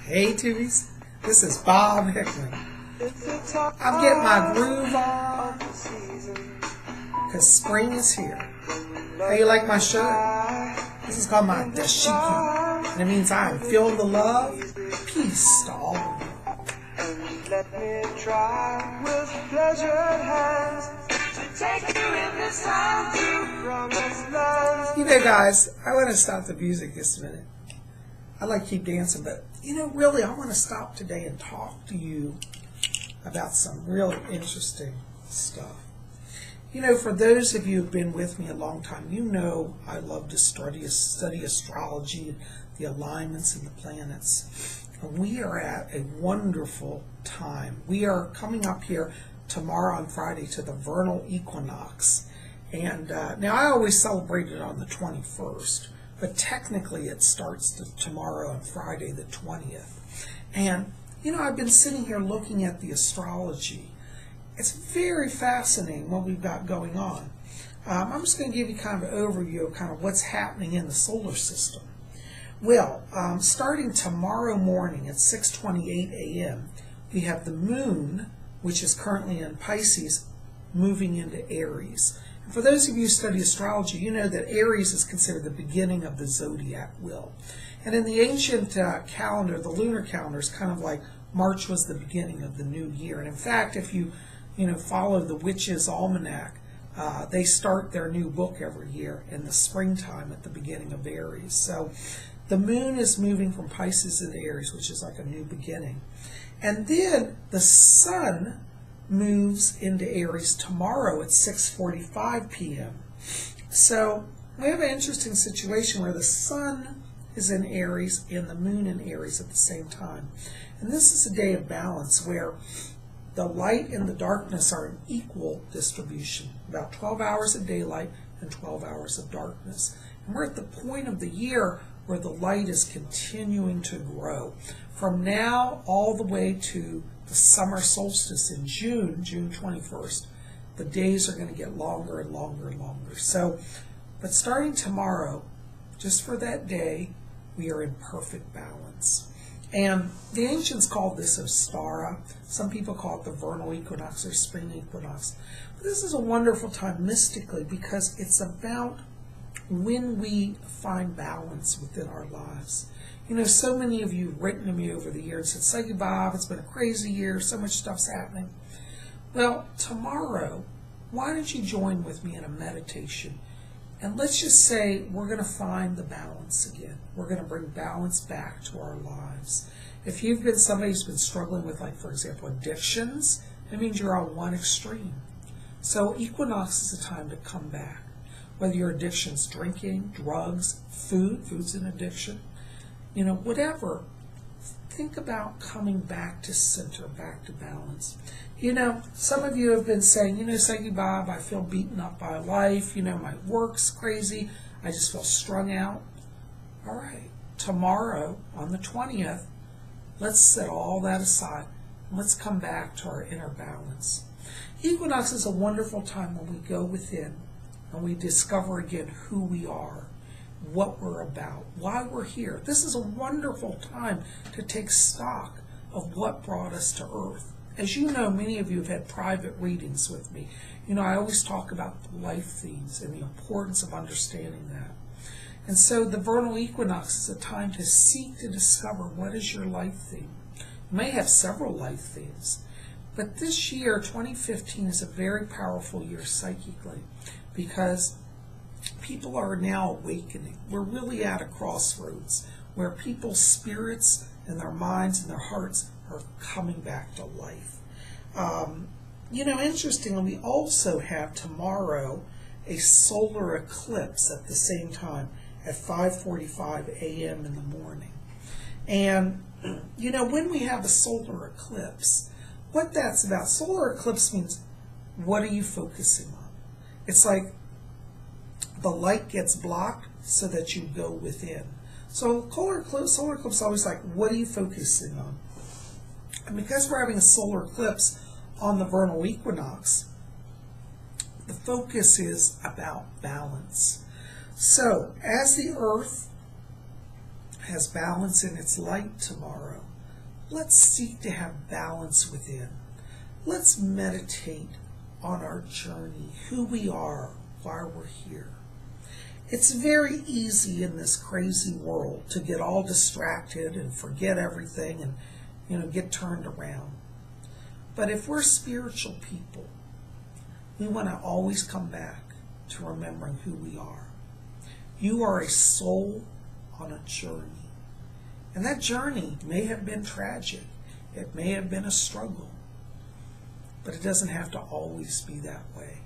Hey Tubies, this is Bob Hickman. I'm getting my groove on because spring is here. How you like my shirt? This is called my dashiki, and it means I am feeling the love. Peace to all of you. Let me try with pleasured hands to take you in this time to promised land. You know, guys, I want to stop the music just a minute. I like to keep dancing, but really, I want to stop today and talk to you about some really interesting stuff. For those of you who've been with me a long time, I love to study astrology, the alignments and the planets. And we are at a wonderful time. We are coming up here tomorrow on Friday to the vernal equinox. And now I always celebrate it on the 21st, but technically it starts tomorrow on Friday the 20th. And, I've been sitting here looking at the astrology. It's very fascinating what we've got going on. I'm just going to give you kind of an overview of kind of what's happening in the solar system. Well, starting tomorrow morning at 6:28 a.m., we have the moon, which is currently in Pisces, moving into Aries. And for those of you who study astrology, you know that Aries is considered the beginning of the zodiac wheel. And in the ancient calendar, the lunar calendar, is kind of like March was the beginning of the new year. And in fact, if you follow the Witches' Almanac, they start their new book every year in the springtime at the beginning of Aries. So the moon is moving from Pisces into Aries, which is like a new beginning. And then the sun moves into Aries tomorrow at 6:45 p.m. So we have an interesting situation where the sun is in Aries and the moon in Aries at the same time. And this is a day of balance where the light and the darkness are in equal distribution, about 12 hours of daylight and 12 hours of darkness. And we're at the point of the year where the light is continuing to grow. From now all the way to the summer solstice in June 21st, the days are going to get longer and longer and longer. So, but starting tomorrow, just for that day, we are in perfect balance. And the ancients called this Ostara. Some people call it the vernal equinox or spring equinox. But this is a wonderful time mystically because it's about when we find balance within our lives. So many of you have written to me over the years and said, "Say, Bob, it's been a crazy year, so much stuff's happening." Well, tomorrow, why don't you join with me in a meditation? And let's just say we're going to find the balance again. We're going to bring balance back to our lives. If you've been somebody who's been struggling with, like, for example, addictions, it means you're on one extreme. So equinox is a time to come back. Whether your addiction's drinking, drugs, food's an addiction, whatever. Think about coming back to center, back to balance. Some of you have been saying, say, Bob, I feel beaten up by life. My work's crazy. I just feel strung out. All right. Tomorrow, on the 20th, let's set all that aside. And let's come back to our inner balance. Equinox is a wonderful time when we go within and we discover again who we are, what we're about, why we're here. This is a wonderful time to take stock of what brought us to Earth. As you know, many of you have had private readings with me. I always talk about the life themes and the importance of understanding that. And so the vernal equinox is a time to seek to discover what is your life theme. You may have several life themes, but this year, 2015, is a very powerful year psychically because people are now awakening. We're really at a crossroads where people's spirits and their minds and their hearts are coming back to life. Interestingly, we also have tomorrow a solar eclipse at the same time at 5:45 a.m. in the morning. And, when we have a solar eclipse, what that's about, solar eclipse means, what are you focusing on? It's like the light gets blocked so that you go within. So solar eclipse is always like, what are you focusing on? And because we're having a solar eclipse on the vernal equinox, the focus is about balance. So as the Earth has balance in its light tomorrow, Let's seek to have balance within. Let's meditate on our journey, who we are, why we're here. It's very easy in this crazy world to get all distracted and forget everything and get turned around. But if we're spiritual people, we want to always come back to remembering who we are. You are a soul on a journey. And that journey may have been tragic. It may have been a struggle. But it doesn't have to always be that way.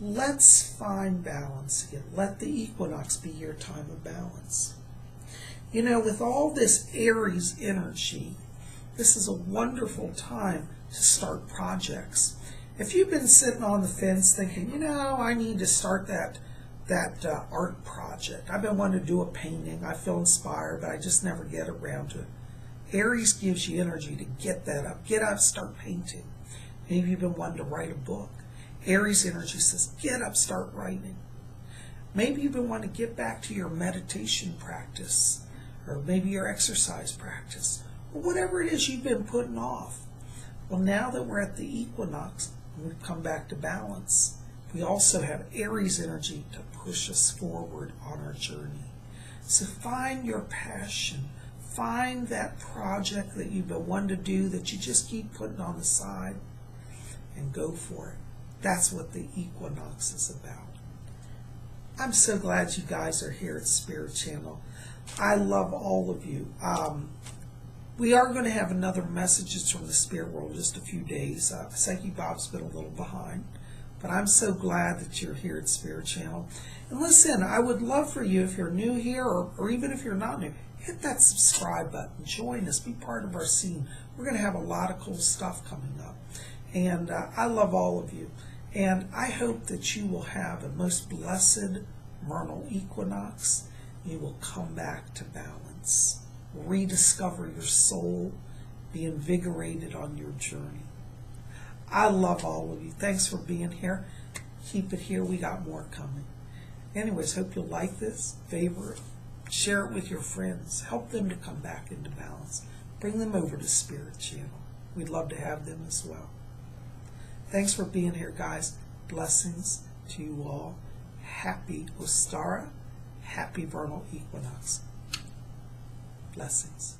Let's find balance again. Let the equinox be your time of balance. With all this Aries energy, this is a wonderful time to start projects. If you've been sitting on the fence thinking, I need to start that art project. I've been wanting to do a painting. I feel inspired, but I just never get around to it. Aries gives you energy to get that up. Get up, start painting. Maybe you've been wanting to write a book. Aries energy says, get up, start writing. Maybe you've been wanting to get back to your meditation practice, or maybe your exercise practice, or whatever it is you've been putting off. Well, now that we're at the equinox, we've come back to balance. We also have Aries energy to push us forward on our journey. So find your passion. Find that project that you've been wanting to do that you just keep putting on the side, and go for it. That's what the equinox is about. I'm so glad you guys are here at Spirit Channel. I love all of you. We are going to have another Messages from the Spirit World in just a few days. Psychic Bob's been a little behind, but I'm so glad that you're here at Spirit Channel. And listen, I would love for you, if you're new here, or even if you're not new, hit that subscribe button. Join us. Be part of our scene. We're going to have a lot of cool stuff coming up. And I love all of you. And I hope that you will have a most blessed vernal equinox. You will come back to balance. Rediscover your soul. Be invigorated on your journey. I love all of you. Thanks for being here. Keep it here. We got more coming. Anyways, hope you'll like this. Favor it. Share it with your friends. Help them to come back into balance. Bring them over to Spirit Channel. We'd love to have them as well. Thanks for being here, guys. Blessings to you all. Happy Ostara. Happy vernal equinox. Blessings.